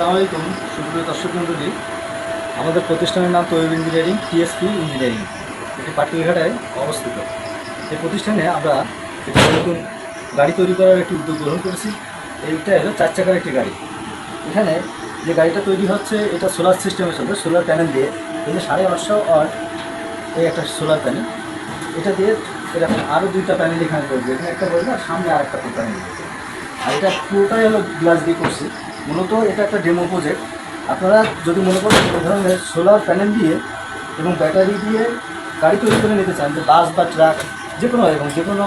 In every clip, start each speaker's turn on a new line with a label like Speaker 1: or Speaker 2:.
Speaker 1: আসসালামু আলাইকুম সুপ্রিয় দর্শক মণ্ডলী। আমাদের প্রতিষ্ঠানের নাম তৈয়ব ইঞ্জিনিয়ারিং টিএসপি ইঞ্জিনিয়ারিং, এটি পাটুরিঘাটায় অবস্থিত। এই প্রতিষ্ঠানে আমরা একটি নতুন গাড়ি তৈরি করার একটি উদ্যোগ গ্রহণ করেছি। এইটা হলো 4 চাকার একটি গাড়ি। এখানে যে গাড়িটা তৈরি হচ্ছে এটা সোলার সিস্টেমে চলবে, সোলার প্যানেল দিয়ে। এই যে 850 ওয়াট এই একটা সোলার প্যানেল, এটা দিয়ে এরকম আরও 2টা প্যানেল এখানে করবে, এখানে একটা করবে আর সামনে আর একটা প্যানেল করবে। আর এটা পুরোটাই হলো গ্লাস দিয়ে করছি। মূলত এটা একটা ডেমো প্রজেক্ট। আপনারা যদি মনে করেন এই ধরনের সোলার প্যানেল দিয়ে এবং ব্যাটারি দিয়ে গাড়ি তৈরি করে নিতে চান, যে বাস বা ট্রাক যে কোনো এবং যে কোনো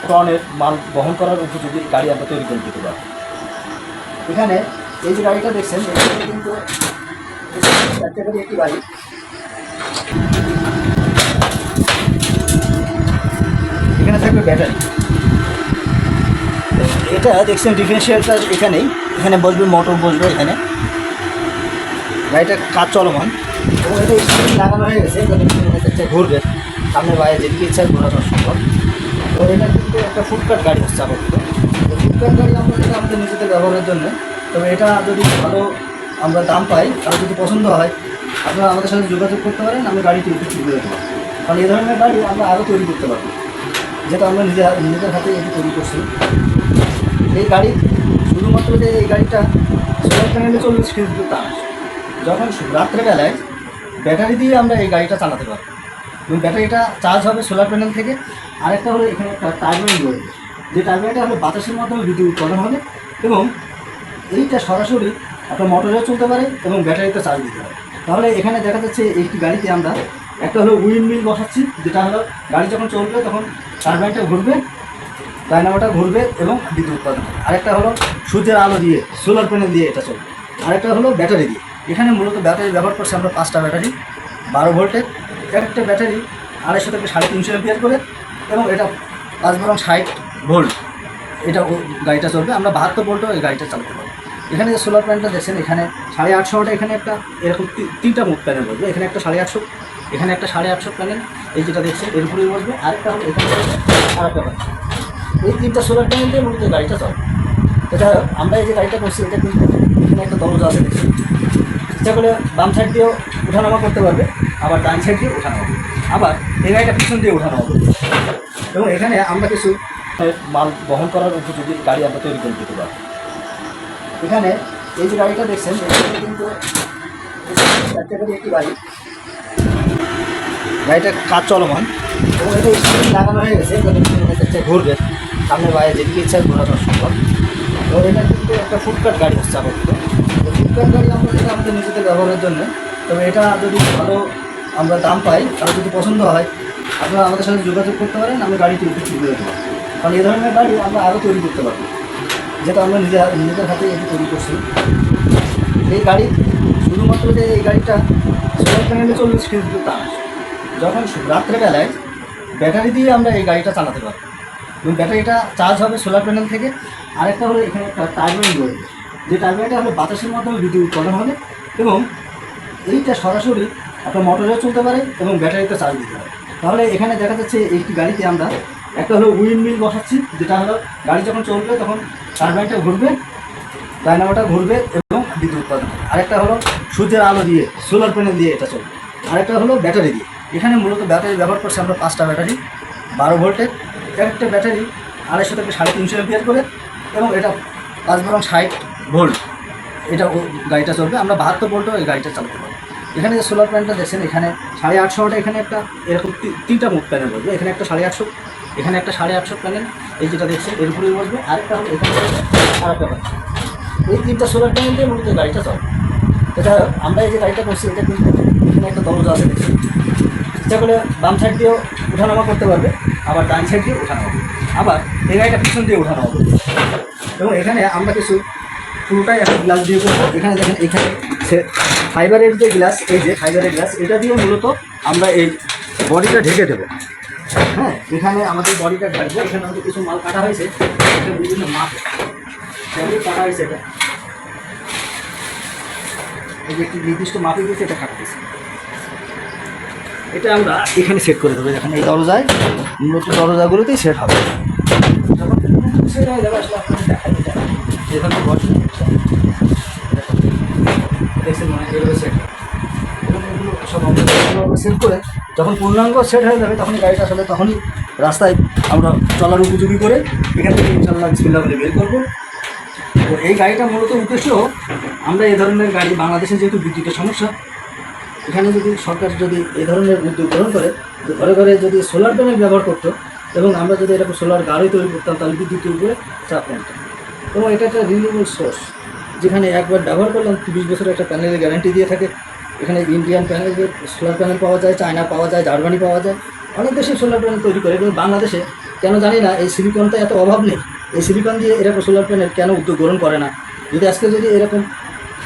Speaker 1: টনের মাল বহন করার উপযোগী গাড়ি আমরা তৈরি করে দিতে পারি। এখানে এই যে গাড়িটা দেখছেন, এটা কিন্তু একটি গাড়ি। এখানে থাকবে ব্যাটারি। এটা দেখছেন ডিফারেন্সিয়ালটা এখানে বসবে, মোটর বসবে এখানে। গাড়িটা কাজ চলমান এবং এটা স্ক্রিন লাগানো হয়ে গেছে, ঘুরবে সামনে বাইরে যেদিকে ইচ্ছা ঘোরানো সম্ভব। তো এটা কিন্তু একটা ফুডকার্ট গাড়ি হচ্ছে আপাতত। ফুডকার্ট গাড়ি আমরা এটা আমাদের নিজেদের ব্যবহারের জন্য। তবে এটা যদি ভালো আমরা দাম পাই, তাহলে যদি পছন্দ হয়, আপনারা আমাদের সাথে যোগাযোগ করতে পারেন, আমি গাড়িটি বিক্রি করে দেবো। কারণ এই ধরনের গাড়ি আমরা আরও তৈরি করতে পারবো, যেটা আমরা নিজেদের হাতে এটি তৈরি করছি। এই গাড়ি শুধুমাত্র যে এই গাড়িটা সোলার প্যানেলে চলবে কিন্তু তা না। যখন রাত্রেবেলায় ব্যাটারি দিয়ে আমরা এই গাড়িটা চালাতে পারবো এবং ব্যাটারিটা চার্জ হবে সোলার প্যানেল থেকে। আরেকটা হলো এখানে একটা টারবাইন রয়েছে, যে টারবাইনটা হলো বাতাসের মাধ্যমে বিদ্যুৎ উৎপাদন হবে এবং এইটা সরাসরি আপনার মোটরেও চলতে পারে এবং ব্যাটারিতে চার্জ দিতে পারে। তাহলে এখানে দেখা যাচ্ছে একটি গাড়িতে আমরা একটা হলো উইন্ড মিল বসাচ্ছি, যেটা হলো গাড়ি যখন চলবে তখন টারবাইনটা ঘুরবে, ডায়নামোটা ঘুরবে এবং বিদ্যুৎ উৎপাদন হবে। আরেকটা হলো সূর্যের আলো দিয়ে সোলার প্যানেল দিয়ে এটা চলবে। আরেকটা হলো ব্যাটারি দিয়ে। এখানে মূলত ব্যাটারি ব্যবহার করছে আমরা 5টা ব্যাটারি 12 ভোল্টের। একটা ব্যাটারি 250 থেকে 350 অ্যাম্পিয়ার করে এবং এটা 5×60 ভোল্ট এটা গাড়িটা চলবে। আমরা 72 ভোল্টও এই গাড়িটা চালাতে পারবো। এখানে যে সোলার প্যানেলটা দেখছেন, এখানে 850 ওয়াট, এখানে একটা এরকম 3টা মুখ প্যানেল বসবে। এখানে একটা 850, এখানে একটা 850 প্যানেল, এই যেটা দেখছেন এর উপরেই বসবে। আরেকটা হলো এখানে আরেকটা প্যানেল। এই 3টা সোলার প্যানেল দিয়ে মূলত গাড়িটা চলবে। এটা আমরা এই যে গাড়িটা করছি, এটা কিন্তু এখানে একটা দরজা আছে দেখছি, ইচ্ছা করে বাম সাইড দিয়েও ওঠানামা করতে পারবে, আবার ডান সাইড দিয়ে ওঠানো হবে, আবার এই গাড়িটা পিছন দিয়ে ওঠানো হবে। এবং এখানে আমরা কিছু মাল বহন করার উপযোগী গাড়ি আমরা তৈরি করে দিতে পারবো। এখানে এই যে গাড়িটা দেখছেন, এটা কিন্তু একটি গাড়ি। গাড়িটা কাজ চলমান এবং এটা স্ক্রিন লাগানো হয়ে গেছে, ঘুরবে সামনে বাইরে যেদিকে ইচ্ছা ঘোরানো সম্ভব। তো এটা কিন্তু একটা ফুডকার্ট গাড়ি হচ্ছে আপাতত। ফুডকার্ট গাড়ি আমরা এটা আমাদের নিজেদের ব্যবহারের জন্য। তবে এটা যদি ভালো আমরা দাম পাই, তাহলে যদি পছন্দ হয়, আপনারা আমাদের সাথে যোগাযোগ করতে পারেন, আমি গাড়িটি বিক্রি করে দেবো। কারণ এই ধরনের গাড়ি আমরা আরও তৈরি করতে পারবো, যেটা আমরা নিজেদের হাতে এটি তৈরি করছি। এই গাড়ি শুধুমাত্র যে এই গাড়িটা সোলার প্যানেলে চলবে কিন্তু তা না। যখন রাত্রেবেলায় ব্যাটারি দিয়ে আমরা এই গাড়িটা চালাতে পারবো এবং ব্যাটারিটা চার্জ হবে সোলার প্যানেল থেকে। আরেকটা হলো এখানে একটা টারবাইন রয়েছে, যে টারবাইনটা হলো বাতাসের মাধ্যমে বিদ্যুৎ উৎপাদন হবে এবং এইটা সরাসরি আপনার মোটরেও চলতে পারে এবং ব্যাটারিতে চার্জ দিতে পারে। তাহলে এখানে দেখা যাচ্ছে একটি গাড়িতে আমরা একটা হলো উইন্ড মিল বসাচ্ছি, যেটা হলো গাড়ি যখন চলবে তখন টারবাইনটা ঘুরবে, ডায়নামোটা ঘুরবে এবং বিদ্যুৎ উৎপাদন হবে। আরেকটা হলো সূর্যের আলো দিয়ে সোলার প্যানেল দিয়ে এটা চলবে। আরেকটা হলো ব্যাটারি দিয়ে। এখানে মূলত ব্যাটারি ব্যবহার করছে আমরা 5টা ব্যাটারি 12 ভোল্টের। একটা ব্যাটারি 250 থেকে 350 অ্যাম্পিয়ার করে এবং এটা 5×60 ভোল্ট এটা গাড়িটা চলবে। আমরা 72 ভোল্টও এই গাড়িটা চালাতে পারবো। এখানে যে সোলার প্যানেলটা দেখছেন, এখানে 850 ওয়াট, এখানে একটা এরকম 3টা মুখ প্যানেল বসবে। এখানে একটা 850, এখানে একটা 850 প্যানেল, এই যেটা দেখছেন এর উপরেই বসবে। আরেকটা হলো এখানে আরেকটা প্যানেল। এই 3টা সোলার প্যানেল দিয়ে মূলত গাড়িটা চলবে। এটা আমরা এই যে গাড়িটা করছি, এটা কিন্তু এখানে একটা দরজা আছে দেখছি, ইচ্ছা করে বাম সাইড দিয়েও ওঠানামা করতে পারবে, আবার ডান সাইড দিয়ে ওঠানো হবে, আবার এই গাড়িটা পিছন দিয়ে ওঠানো হবে। এবং এখানে আমরা কিছু পুরোটাই একটা গ্লাস দিয়ে করবো। এখানে দেখেন, এখানে ফাইবারের যে গ্লাস, এই যে ফাইবারের গ্লাস, এটা দিয়ে মূলত আমরা এই বডিটা ঢেকে দেবো। হ্যাঁ, এখানে আমাদের বডিটা ঢাকবো। এখানে আমাদের কিছু মাল কাটা হয়েছে, এটা বিভিন্ন মাপ কাটা হয়েছে। এটা এই যে একটি নির্দিষ্ট মাপে দিয়েছে, এটা কাটতেছে। এটা আমরা এখানে সেট করে দেবো। দেখেন এই দরজায়, মূলত দরজাগুলোতেই সেট হবে। যখন সেট হয়ে যাবে আসলে আপনাকে দেখাই যেভাবে বসে দেখছেন মানে এভাবে সেট এবং এগুলো সব আমরা সেট করে যখন পূর্ণাঙ্গ সেট হয়ে যাবে তখনই গাড়িটা আসলে তখনই রাস্তায় আমরা চলার উপযোগী করে এখান থেকে ইনশাল্লাহ বিসমিল্লাহ বলে বের করবো। তো এই গাড়িটা মূলত উদ্দেশ্য আমরা এই ধরনের গাড়ি বাংলাদেশে যেহেতু বিদ্যুতের সমস্যা, এখানে যদি সরকার যদি এই ধরনের উদ্যোগ গ্রহণ করে ঘরে ঘরে যদি সোলার প্যানেল ব্যবহার করতো এবং আমরা যদি এরকম সোলার গাড়ি তৈরি করতাম তাহলে বিদ্যুতের উপরে চাপ কমতো। এবং এটা একটা রিনিউয়েবল সোর্স, যেখানে একবার ব্যবহার করলাম 20 বছরের একটা প্যানেলের গ্যারান্টি দিয়ে থাকে। এখানে ইন্ডিয়ান প্যানেলের সোলার প্যানেল পাওয়া যায়, চায়না পাওয়া যায়, জার্মানি পাওয়া যায়, অনেক দেশে সোলার প্যানেল তৈরি করে। এবং বাংলাদেশে কেন জানি না এই সিলিকনটা এত অভাব নেই, এই সিলিকন দিয়ে এরকম সোলার প্যানেল কেন উদ্যোগ গ্রহণ করে না। যদি আজকে যদি এরকম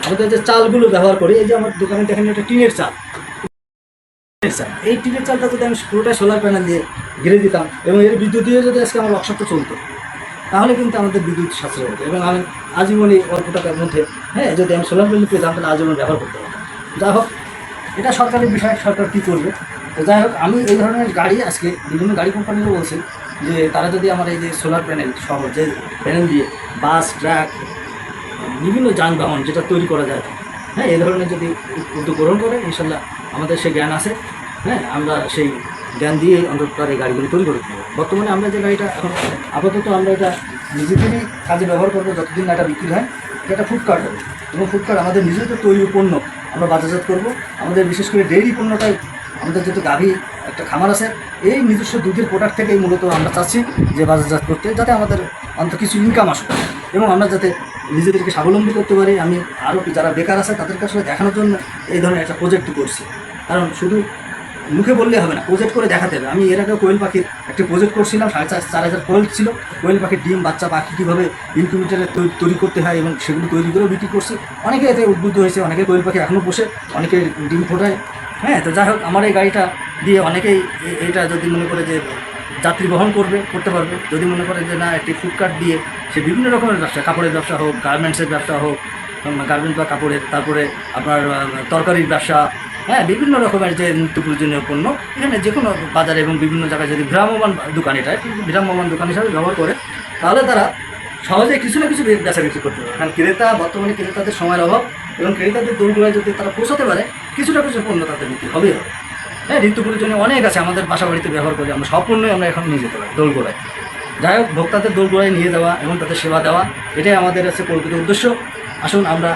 Speaker 1: আমাদের যে চালগুলো ব্যবহার করি, এই যে আমার দোকানে দেখেন একটা টিনের চাল, এই টিনের চালটা যদি আমি পুরোটাই সোলার প্যানেল দিয়ে ঘিরে দিতাম এবং এর বিদ্যুৎ দিয়ে যদি আজকে আমার ওয়ার্কশপটা চলতো তাহলে কিন্তু আমাদের বিদ্যুৎ সাশ্রয় হতো এবং আমি আজীবনই অল্প টাকার মধ্যে যদি আমি সোলার প্যানেল পেতাম তাহলে আজীবন ব্যবহার করতে পারতাম। যাই হোক, এটা সরকারি বিষয়, সরকার কী করবে। তো যাই হোক, আমি এই ধরনের গাড়ি আজকে বিভিন্ন গাড়ি কোম্পানিরও বলছি যে তারা যদি আমার এই যে সোলার প্যানেল সহ যে প্যানেল দিয়ে বাস, ট্রাক, বিভিন্ন যানবাহন যেটা তৈরি করা যায়, এই ধরনের যদি উদ্যোগ গ্রহণ করে ইনশাল্লাহ আমাদের সে জ্ঞান আছে, আমরা সেই জ্ঞান দিয়ে অন্তত এই গাড়িগুলো তৈরি করে দেবো। বর্তমানে আমরা যে গাড়িটা এখন আপাতত আমরা এটা নিজেদেরই কাজে ব্যবহার করবো, যতদিন না এটা বিক্রি হয়। এটা ফুডকার্ট হবে এবং ফুডকার্ট আমাদের নিজেদের তৈরি পণ্য আমরা বাজারজাত করবো। আমাদের বিশেষ করে ডেইরি পণ্যটাই, আমাদের যেহেতু গাভী একটা খামার আছে, এই নিজস্ব দুধের প্রোডাক্ট থেকেই মূলত আমরা চাচ্ছি যে বাজারজাত করতে, যাতে আমাদের অন্তত কিছু ইনকাম আসুক এবং আমরা যাতে নিজেদেরকে স্বাবলম্বী করতে পারি। আমি আরও যারা বেকার আছে তাদেরকে আসলে দেখানোর জন্য এই ধরনের একটা প্রজেক্ট করছি। কারণ শুধু মুখে বললে হবে না, প্রজেক্ট করে দেখাতে হবে। আমি এর আগে কোয়েল পাখির একটি প্রজেক্ট করছিলাম, 4,500 কোয়েল ছিল। কোয়েল পাখির ডিম, বাচ্চা পাখি কীভাবে ইনকিউবেটরে তৈরি করতে হয় এবং সেগুলো তৈরি করেও বিক্রি করছি। অনেকে এতে উদ্বুদ্ধ হয়েছে, অনেকে কোয়েল পাখি এখনও বসে, অনেকে ডিম ফোটায়। তো যাই হোক, আমার এই গাড়িটা দিয়ে অনেকেই এইটা যদি মনে করে যে যাত্রী বহন করতে পারবে, যদি মনে করে যে না একটি ফুডকার্ট দিয়ে সে বিভিন্ন রকমের ব্যবসা, কাপড়ের ব্যবসা হোক, গার্মেন্টসের ব্যবসা হোক, গার্মেন্টস বা কাপড়ের, তারপরে আপনার তরকারির ব্যবসা, বিভিন্ন রকমের যে নিত্য প্রয়োজনীয় পণ্য এখানে যে কোনো বাজারে এবং বিভিন্ন জায়গায় যদি ভ্রাম্যমান দোকান, এটা ভ্রাম্যমান দোকান হিসাবে ব্যবহার করে তাহলে তারা সহজে কিছু না কিছু বেচা বিক্রি করতে পারে। কারণ বর্তমানে ক্রেতাদের সময়ের অভাব এবং ক্রেতাদের দৌড়গোড়ায় যদি তারা পৌঁছাতে পারে কিছু না কিছু পণ্য তাদের বিক্রি হবেই হবে। নিত্য প্রয়োজনীয় অনেক আছে আমাদের বাসা বাড়িতে ব্যবহার করি, আমরা সব পণ্যই আমরা এখন নিয়ে যেতে পারি দৌড়গোড়ায়। যাই হোক, ভোক্তাদের দৌড়গোড়ায় নিয়ে যাওয়া এবং তাদের সেবা দেওয়া, এটাই আমাদের কাছে প্রকৃত উদ্দেশ্য। আসুন, আমরা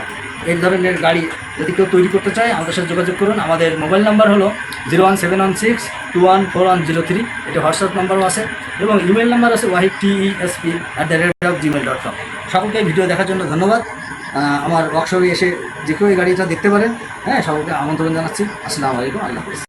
Speaker 1: এই ধরনের গাড়ি যদি কেউ তৈরি করতে চায় আমাদের সাথে যোগাযোগ করুন। আমাদের মোবাইল নাম্বার হলো 01716214103, এটা হোয়াটসঅ্যাপ নাম্বারও আছে এবং ইমেল নাম্বার আছে wahidtesp@gmail.com। সকলকে ভিডিও দেখার জন্য ধন্যবাদ। আমার ওয়ার্কশপে এসে যে কেউ এই গাড়িটা দেখতে পারেন। সকলকে আমন্ত্রণ জানাচ্ছি। আসসালামু আলাইকুম, আল্লাহ হাফেজ।